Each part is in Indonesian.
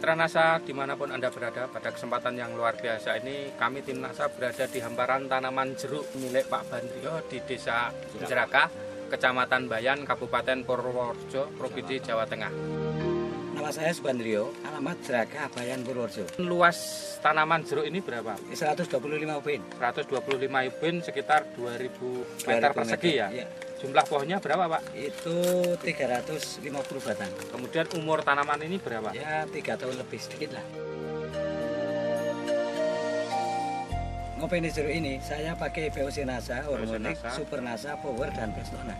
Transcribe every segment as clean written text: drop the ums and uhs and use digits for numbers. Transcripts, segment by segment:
Mitra NASA dimanapun Anda berada, pada kesempatan yang luar biasa ini kami tim NASA berada di hamparan tanaman jeruk milik Pak Bandrio di Desa Jeraka, Kecamatan Bayan, Kabupaten Purworejo, Provinsi Jawa Tengah. Nama saya Subandrio, alamat Jeraka, Bayan, Purworejo. Luas tanaman jeruk ini berapa? 125 ubin. 125 ubin, sekitar 2000 meter persegi ya? Iya. Jumlah pohonnya berapa Pak? Itu 350 batang. Kemudian umur tanaman ini berapa? Ya 3 tahun lebih sedikit lah. Ngopeni jeruk ini saya pakai POC NASA, Hormonik, Super NASA, Power, dan Pestona.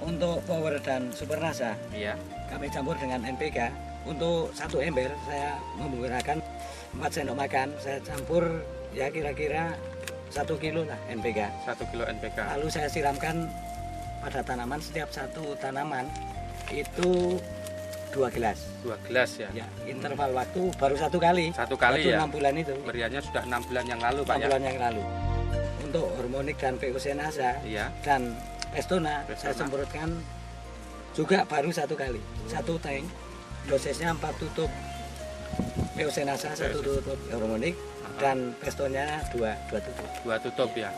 Untuk Power dan Super NASA, iya, kami campur dengan NPK. Untuk 1 ember saya menggunakan 4 sendok makan. Saya campur ya kira-kira 1 kilo lah NPK. 1 kilo NPK. Lalu saya siramkan pada tanaman, setiap satu tanaman itu 2 gelas. 2 gelas ya? Ya, interval waktu baru 1 kali. 1 kali ya? 6 bulan itu. Beriannya sudah 6 bulan yang lalu Pak 6 ya? bulan yang lalu. Untuk Hormonik dan POC NASA iya, dan Pestona saya semprotkan juga baru 1 kali. 1 tank, dosisnya 4 tutup POC NASA, 1 tutup Hormonik, dan Pestonnya 2 tutup. 2 tutup ya.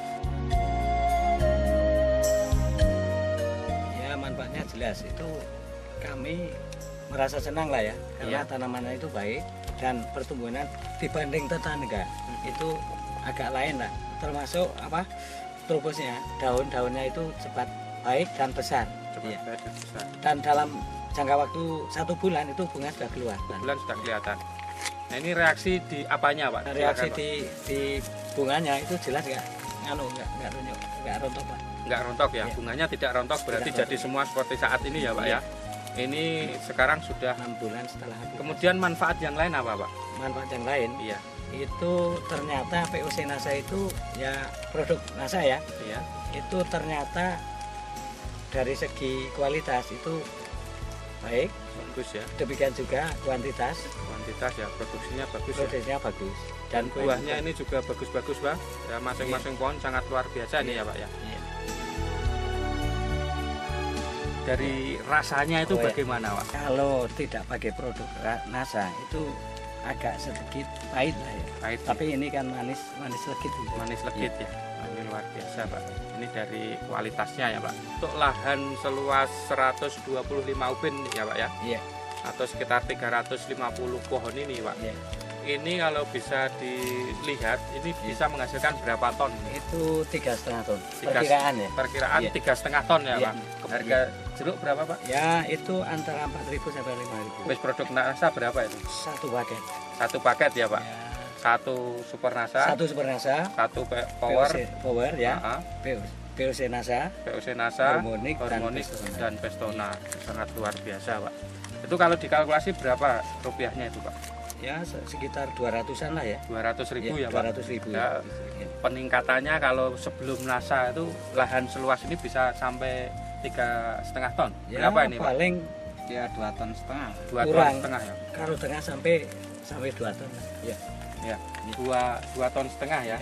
Ya, manfaatnya jelas. Itu kami merasa senang lah ya, karena tanamannya itu baik dan pertumbuhannya dibanding tetangga itu agak lain lah. Termasuk apa? Trobosnya, daun-daunnya itu cepat baik dan besar. Cepat baik dan besar. Dan dalam jangka waktu 1 bulan itu bunga sudah keluar. 1 bulan sudah kelihatan. Nah ini reaksi di apanya Pak? Reaksi di bunganya itu jelas nggak rontok Pak. Nggak rontok ya? Bunganya tidak rontok, berarti jadi semua seperti saat ini ya Pak ya? Ini sekarang sudah 6 bulan setelah habis. Kemudian manfaat yang lain apa Pak? Manfaat yang lain? Iya. Itu ternyata POC NASA itu ya produk NASA ya. Iya. Itu ternyata dari segi kualitas itu baik. Bagus ya. Demikian juga kuantitas ya, produksinya bagus. Produksinya bagus. Dan buahnya ini juga bagus-bagus Pak. Ya, masing-masing pohon sangat luar biasa nih ya Pak ya. Iya. Dari rasanya itu bagaimana Pak? Kalau tidak pakai produk NASA itu agak sedikit pahit lah ya. Pahit. Tapi ini kan manis legit. Manis legit ya. Ini luar biasa Pak. Ini dari kualitasnya ya Pak. Untuk lahan seluas 125 ubin ya Pak ya. Iya. Atau sekitar 350 pohon ini Pak. Iya. Ini kalau bisa dilihat ini bisa menghasilkan berapa ton? Itu 3,5 ton. Perkiraan ya. Perkiraan 3,5 ton ya Pak. Harga jeruk berapa Pak? Ya itu antara 4.000 sampai 5.000. Base produk NASA berapa itu? 1 paket. 1 paket ya Pak. Ya. 1 Super NASA. 1 Super NASA. 1 Power. Power ya. POC NASA. POC NASA. Hormonik dan Pestona. Sangat luar biasa Pak. Itu kalau dikalkulasi berapa rupiahnya itu Pak? Ya sekitar 200-an lah ya. 200.000 ya Pak. 200.000. Ya, peningkatannya kalau sebelum NASA itu lahan seluas ini bisa sampai 3,5 ton. Ya, berapa ini Pak? Paling ya 2,5 ton. 2 ton setengah ya. Kalau tengah sampai 2 ton. Ya. Ya. 2 ton setengah ya.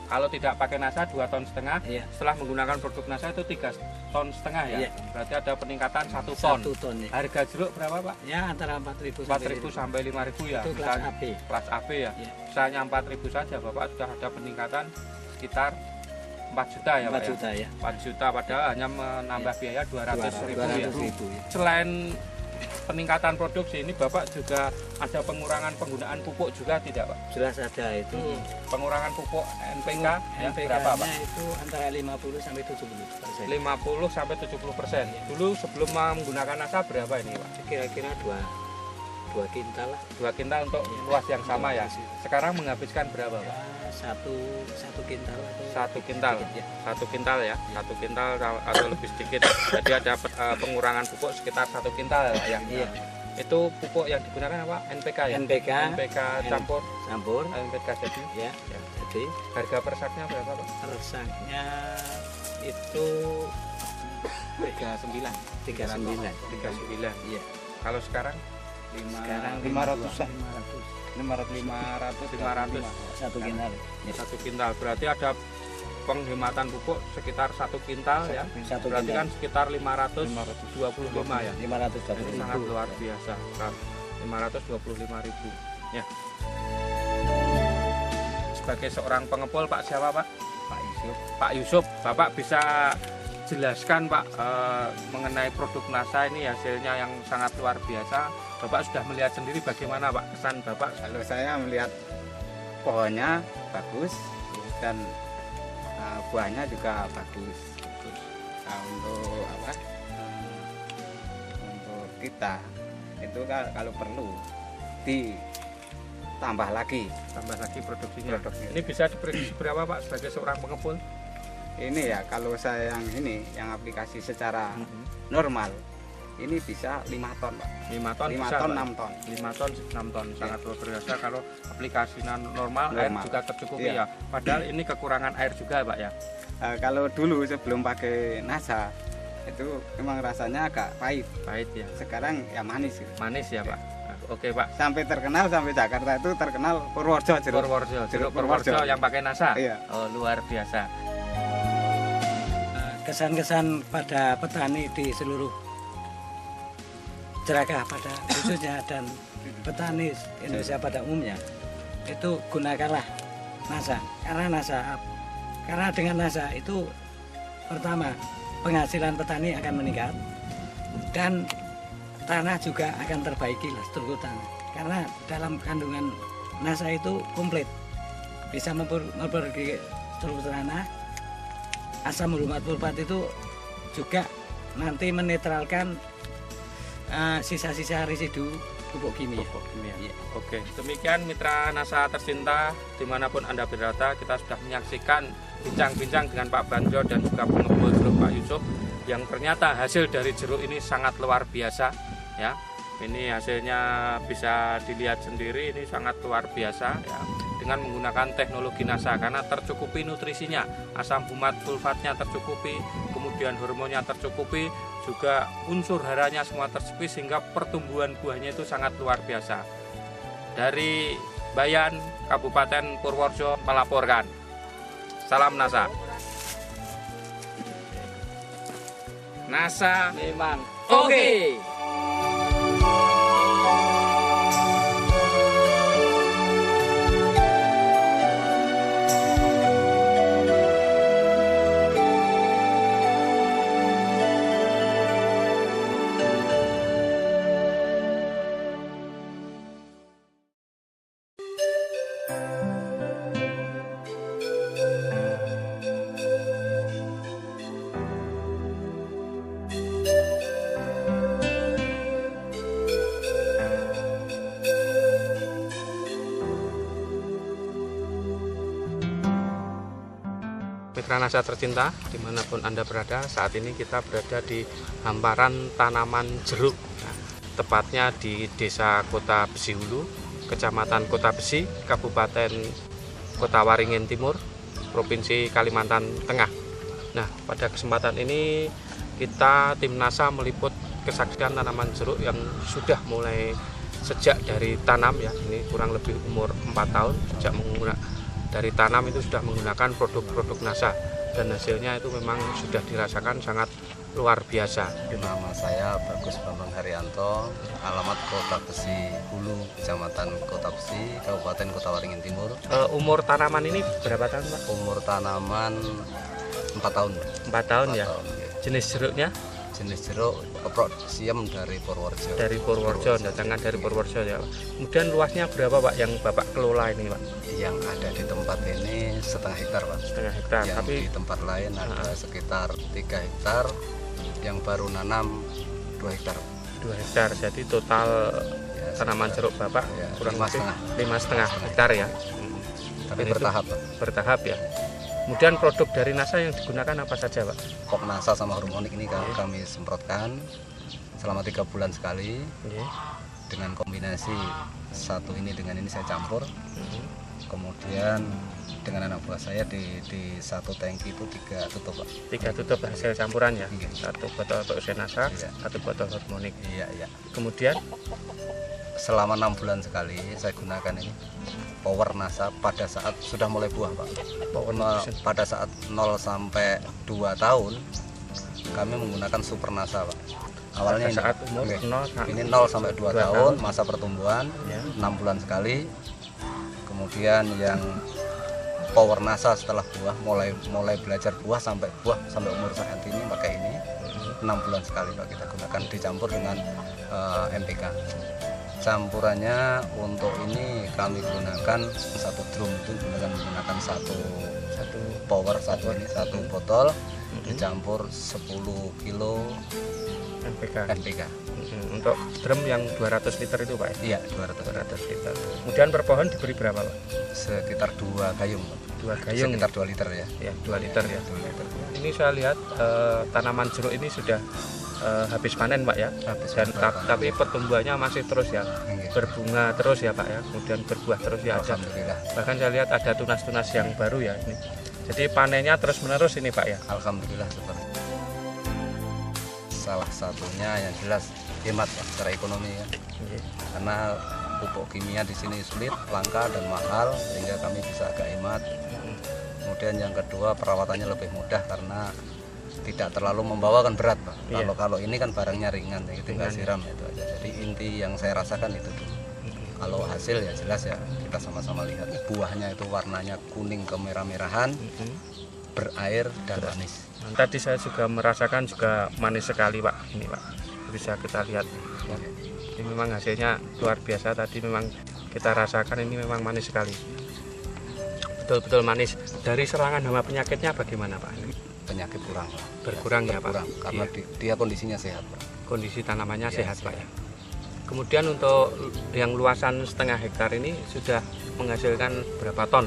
Kalau tidak pakai NASA 2 ton setengah. Iya. Setelah menggunakan produk NASA itu 3 ton setengah ya. Iya. Berarti ada peningkatan 1 ton. 1 ton ya. Harga jeruk berapa Pak? Ya antara 4.000 sampai 5.000 ya. Itu kelas AB. Kelas AB ya. Iya. Misalnya 4.000 saja Bapak sudah ada peningkatan sekitar 4 juta ya 4 Pak juta ya. 4 juta padahal hanya menambah biaya 200.000 ya. 200.000 ya. Selain peningkatan produksi ini Bapak juga ada pengurangan penggunaan pupuk juga tidak Pak? Jelas ada itu. Pengurangan pupuk NPK ya, NPK berapa Pak? itu antara 50 sampai 70%. 50 sampai 70%. Dulu sebelum menggunakan NASA berapa ini Pak? Kira-kira 2 kintal lah. 2 kintal untuk luas yang sama ya. Sekarang menghabiskan berapa Pak? Ya, 1 kintal Satu atau kintal sedikit, ya. 1 kintal ya. 1 kintal atau lebih sedikit. Jadi ada pengurangan pupuk sekitar 1 kintal ya. Iya. Itu pupuk yang digunakan apa? NPK ya? NPK campur NPK jadi ya. Jadi harga per saknya berapa Pak? persaknya itu 39. 39. Iya. Kalau sekarang Sekarang 500-an. 500 1 kintal. Ya. 1 kintal. Berarti ada penghematan pupuk sekitar 1 kintal ya. 1 Berarti kintal. kan sekitar 525 ya. 525. Ini sangat luar biasa. 525.000 ya. Sebagai seorang pengepul Pak siapa Pak? Pak Yusuf. Pak Yusuf, Bapak bisa jelaskan Pak mengenai produk NASA ini hasilnya yang sangat luar biasa. Bapak sudah melihat sendiri bagaimana Pak kesan Bapak? Kalau saya melihat pohonnya bagus dan buahnya juga bagus. Nah, untuk apa? Untuk kita itu kalau perlu ditambah lagi Produksinya. produksinya. Ini bisa diprediksi berapa Pak sebagai seorang pengepul? Ini ya kalau saya yang aplikasi secara normal ini bisa 5 ton Pak. 5 ton 5 bisa, ton Pak? 6 ton. 5 ton 6 ton sangat luar biasa. Kalau aplikasi normal air Normal. juga tercukupi Iya. ya. Padahal ini kekurangan air juga Pak ya. Kalau dulu sebelum pakai NASA itu memang rasanya agak pahit. Pahit ya. Sekarang ya manis gitu. Manis ya Pak. Oke Pak. Sampai Jakarta itu terkenal Purworejo jeruk. Jeruk Purworejo yang pakai NASA. Iya. Oh, luar biasa. Kesan-kesan pada petani di seluruh Jerakah pada khususnya dan petani Indonesia pada umumnya itu gunakanlah NASA. Karena dengan NASA itu pertama penghasilan petani akan meningkat dan tanah juga akan terbaiki lah struktur tanah. Karena dalam kandungan NASA itu komplit bisa memperbaiki struktur tanah. Asam hurmat fosfat itu juga nanti menetralkan sisa-sisa residu pupuk kimia. Iya. Oke, demikian mitra NASA tercinta dimanapun Anda berada, kita sudah menyaksikan bincang-bincang dengan Pak Bandro dan juga pengepul jeruk Pak Yusuf yang ternyata hasil dari jeruk ini sangat luar biasa ya. Ini hasilnya bisa dilihat sendiri, ini sangat luar biasa ya. Dengan menggunakan teknologi NASA karena tercukupi nutrisinya, asam humat sulfatnya tercukupi, kemudian hormonnya tercukupi, juga unsur haranya semua tercukupi sehingga pertumbuhan buahnya itu sangat luar biasa. Dari Bayan, Kabupaten Purworejo melaporkan. Salam NASA. NASA Memang oke. Mitra NASA tercinta, dimanapun Anda berada, saat ini kita berada di hamparan tanaman jeruk, nah, tepatnya di Desa Kota Besi Hulu, Kecamatan Kota Besi, Kabupaten Kota Waringin Timur, Provinsi Kalimantan Tengah. Nah, pada kesempatan ini kita tim NASA meliput kesaksian tanaman jeruk yang sudah mulai sejak dari tanam ya, ini kurang lebih umur 4 tahun sejak menggunakan dari tanam itu sudah menggunakan produk-produk NASA dan hasilnya itu memang sudah dirasakan sangat luar biasa. Nama saya Bagus Bambang Haryanto, alamat Kota Besi Hulu, Kecamatan Kota Besi, Kabupaten Kota Waringin Timur. Umur tanaman ini berapa tahun Pak? Umur tanaman 4 tahun. 4 tahun 4 ya? tahun, ya. Jenis jeruknya? Jenis jeruk keprok siem dari Purworejo. Dari Purworejo, datangan dari Purworejo ya Pak. Kemudian luasnya berapa Pak yang Bapak kelola ini Pak? Yang ada di tempat ini setengah hektar Pak. Setengah hektar, Yang tapi di tempat lain ada sekitar 3 hektar, yang baru nanam 2 hektar. 2 hektar, jadi total Ya, tanaman jeruk Bapak ya, kurang lebih 5,5 hektar ya. tapi Dan itu bertahap Pak. Bertahap ya. Kemudian produk dari NASA yang digunakan apa saja Pak? Pok NASA sama hormonik ini kami semprotkan selama 3 bulan sekali Oke. dengan kombinasi satu ini dengan ini saya campur. Kemudian dengan anak buah saya di satu tangki itu 3 tutup Pak. 3 tutup hasil campuran ya. Iya. 1 botol untuk NASA, Iya. 1 botol hormonik. Iya, iya. Kemudian Selama 6 bulan sekali saya gunakan ini Power NASA pada saat sudah mulai buah Pak. Pada saat 0 sampai 2 tahun kami menggunakan Super NASA Pak. awalnya pada saat umur Oke. 0 Ini 0 sampai 2 2 tahun masa pertumbuhan, ya. 6 bulan sekali. Kemudian yang power NASA setelah buah, mulai belajar buah sampai umur saat ini pakai ini 6 bulan sekali Pak kita gunakan, dicampur dengan MPK. Campurannya untuk ini kami gunakan satu drum itu menggunakan satu power satu botol dicampur 10 kilo NPK. Untuk drum yang 200 liter itu Pak ya? Iya 200 liter. Kemudian per pohon diberi berapa Pak? sekitar 2 gayung. 2 gayung. Sekitar 2 liter ya. Ya 2 liter ya. 2 liter. Ini saya lihat tanaman jeruk ini sudah habis panen Pak ya. Dan tapi pertumbuhannya masih terus ya. Berbunga terus ya Pak ya. Kemudian berbuah terus ya. Alhamdulillah. Bahkan saya lihat ada tunas-tunas yang baru ya ini. Jadi panennya terus menerus ini Pak ya. Alhamdulillah seperti itu. Salah satunya yang jelas hemat Pak, secara ekonomi ya. Karena pupuk kimia di sini sulit, langka dan mahal sehingga kami bisa agak hemat. Kemudian yang kedua perawatannya lebih mudah karena tidak terlalu membawa kan berat Pak. Kalau ini kan barangnya ringan, ya, tinggal siram itu aja. Jadi inti yang saya rasakan itu dulu. Kalau hasil ya jelas ya kita sama-sama lihat buahnya itu warnanya kuning kemerah-merahan, berair dan manis. Tadi saya juga merasakan juga manis sekali Pak ini Pak. Bisa kita lihat. Ya. Ini memang hasilnya luar biasa tadi memang kita rasakan ini memang manis sekali. Betul-betul manis. Dari serangan hama penyakitnya bagaimana Pak? Penyakit kurang Pak. Berkurang ya Pak. Karena dia kondisinya sehat Pak. Kondisi tanamannya sehat Pak ya. Kemudian untuk yang luasan setengah hektar ini sudah menghasilkan berapa ton?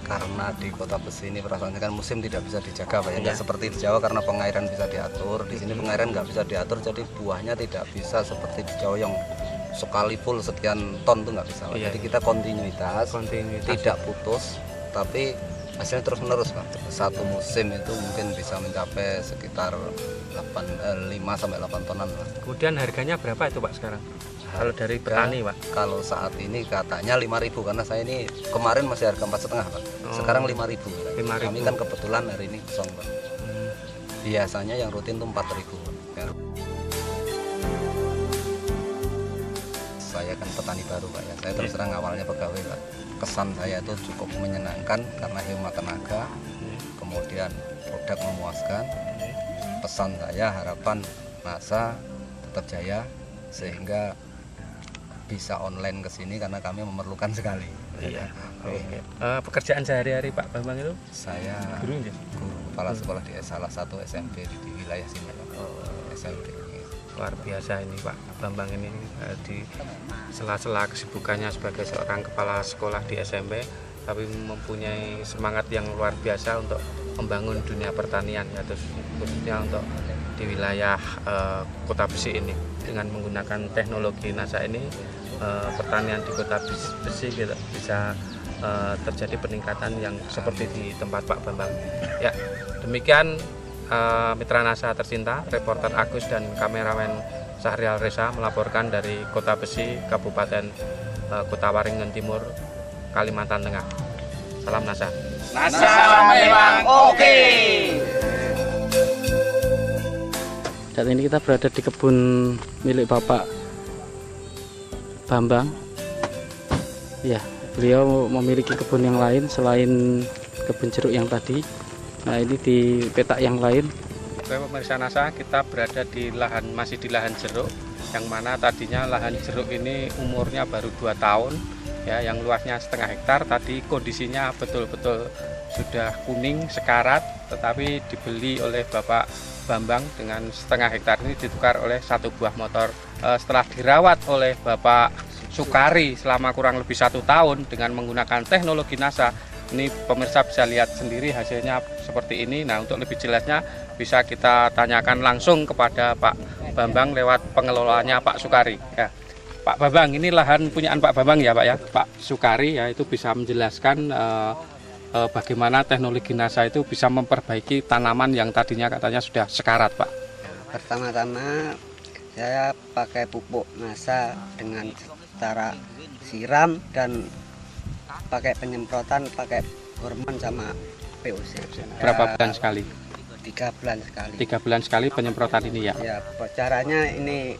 Karena di Kota Besi ini perasaannya kan musim tidak bisa dijaga Pak ya. Nggak seperti di Jawa karena pengairan bisa diatur. Di sini pengairan nggak bisa diatur, jadi buahnya tidak bisa seperti di Jawa yang sekali full sekian ton tuh nggak bisa Pak. Jadi kita kontinuitas, tidak putus, tapi hasilnya terus menerus Pak. Satu musim itu mungkin bisa mencapai sekitar 5-8 tonan Pak. Kemudian harganya berapa itu Pak sekarang? Kalau dari petani Pak? Kalau saat ini katanya 5.000 karena saya ini kemarin masih harga 4,5 Pak. Sekarang 5.000. Kami kan kebetulan hari ini kosong Pak. Biasanya yang rutin tuh 4.000 Pak. Saya kan petani baru Pak ya. Saya terus terang awalnya pegawai Pak. Kesan saya itu cukup menyenangkan karena hemat tenaga, kemudian produk memuaskan. Pesan saya harapan NASA tetap jaya sehingga bisa online ke sini karena kami memerlukan sekali. Iya. Pekerjaan sehari-hari Pak Bambang itu? Saya guru kepala sekolah di salah satu SMP di wilayah sini Pak. SMP. Luar biasa ini Pak Bambang ini di sela-sela kesibukannya sebagai seorang kepala sekolah di SMP, tapi mempunyai semangat yang luar biasa untuk membangun dunia pertanian ya, terus khususnya untuk di wilayah Kota Besi ini. Dengan menggunakan teknologi NASA ini pertanian di Kota Besi bisa terjadi peningkatan yang seperti di tempat Pak Bambang. Ya, demikian Mitra NASA tercinta, reporter Agus dan kameramen Syahrial Reza melaporkan dari Kota Besi, Kabupaten Kota Waringin Timur, Kalimantan Tengah. Salam NASA. NASA memang oke. Saat ini kita berada di kebun milik Bapak Bambang. Ya, beliau memiliki kebun yang lain selain kebun jeruk yang tadi. Nah, ini di petak yang lain. Oke, pemirsa NASA, kita berada di masih di lahan jeruk, yang mana tadinya lahan jeruk ini umurnya baru 2 tahun, ya, yang luasnya setengah hektar. Tadi kondisinya betul-betul sudah kuning sekarat, tetapi dibeli oleh Bapak Bambang dengan setengah hektar ini ditukar oleh 1 buah motor. Setelah dirawat oleh Bapak Sukari selama kurang lebih 1 tahun dengan menggunakan teknologi NASA, ini pemirsa bisa lihat sendiri hasilnya seperti ini. Nah, untuk lebih jelasnya bisa kita tanyakan langsung kepada Pak Bambang lewat pengelolanya Pak Sukari. Ya. Pak Bambang, ini lahan punyaan Pak Bambang ya Pak ya, Pak Sukari ya, itu bisa menjelaskan bagaimana teknologi NASA itu bisa memperbaiki tanaman yang tadinya katanya sudah sekarat Pak. Pertama-tama saya pakai pupuk NASA dengan cara siram dan pakai penyemprotan, pakai hormon sama POC. Berapa bulan sekali? 3 bulan sekali. 3 bulan sekali penyemprotan ini ya. Ya, caranya ini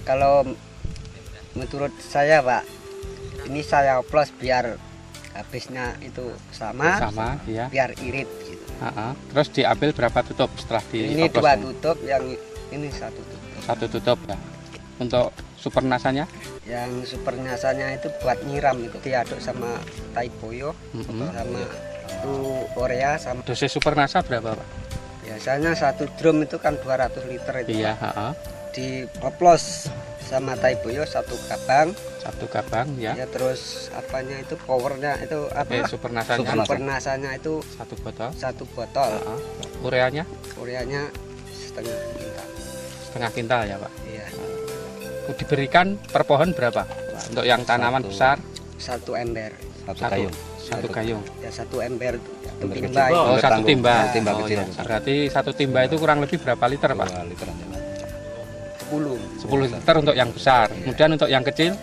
kalau menurut saya Pak, ini saya oplos biar habisnya itu sama ya. biar irit gitu. Terus diambil berapa tutup setelah Ini dioplos 2 tutup, yang ini 1 tutup. 1 tutup ya. Untuk super nasanya Yang super nasanya itu buat nyiram, itu diaduk sama taiboyo sama itu Korea sama. dosis super nasa berapa Pak? Biasanya 1 drum itu kan 200 liter itu. Iya, Dioplos sama taiboyo 1 gabang. 1 gabang ya. Ya terus apanya itu powernya itu apa? Super nasanya Super nasanya itu 1 botol. 1 botol. Ureanya Ureanya setengah setengah kintal kintal. ya Pak. Iya. Diberikan per pohon berapa? Untuk yang tanaman besar 1 ember. 1 gayung. 1 gayung. Ya 1 ember itu. 1 Ember timba. kecil. Oh, 1 timba. Timba Oh, kecil. ya. Berarti 1 timba itu kurang lebih berapa liter Pak? 2 liter aja. 10. 10 liter untuk yang besar. Kemudian untuk yang kecil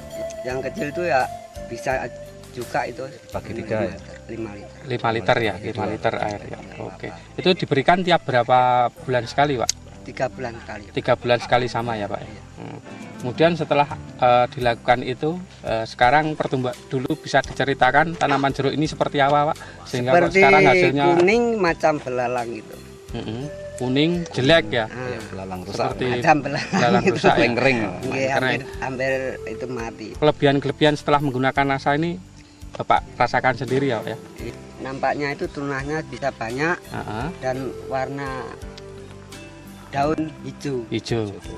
Yang kecil itu ya bisa juga itu Bagi 3 ya. 5 liter. 5 liter ya, 5 liter air ya. Oke. Itu diberikan tiap berapa bulan sekali Pak? 3 bulan sekali. 3 bulan sekali sama ya Pak. Kemudian setelah dilakukan itu, sekarang pertumbuhan dulu bisa diceritakan tanaman jeruk ini seperti apa Pak? Sehingga kok Seperti sekarang hasilnya kuning macam belalang gitu. kuning jelek ya, Ya, belalang rusak. seperti Macam belalang. belalang gitu. rusak ya. Kering. Nggih, Kering. hampir itu mati. Kelebihan-kelebihan setelah menggunakan NASA ini Bapak rasakan sendiri ya Pak ya. Nampaknya itu tunahnya bisa banyak dan warna daun hijau.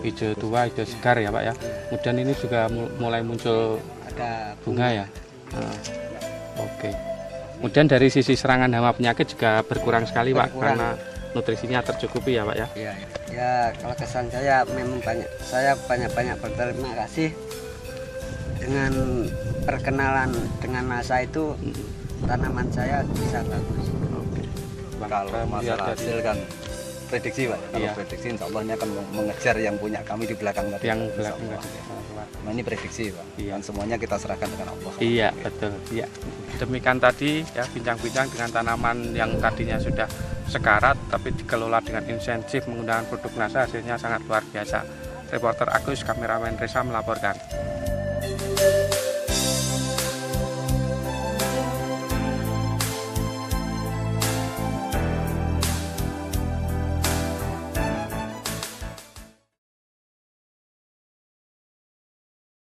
Hijau tua, hijau segar ya Pak ya. Kemudian ini juga mulai muncul Ada bunga ya. Oke. Kemudian dari sisi serangan hama penyakit juga berkurang sekali Pak, Berkurang. karena nutrisinya tercukupi ya Pak ya. Iya, ya. Ya, kalau kesan saya memang banyak berterima kasih dengan perkenalan dengan NASA itu tanaman saya bisa bagus. Kalau masalah hasil kan prediksi Pak. Kalau Iya. prediksi insya Allah ini akan mengejar yang punya kami di belakang tadi. Yang Insya belakang Allah. tadi. Nah, ini prediksi Pak. Iya. Dan semuanya kita serahkan dengan Allah. Iya betul. Iya. Demikian tadi ya bincang-bincang dengan tanaman yang tadinya sudah sekarat tapi dikelola dengan intensif menggunakan produk NASA, hasilnya sangat luar biasa. Reporter Agus, kameramen Reza melaporkan.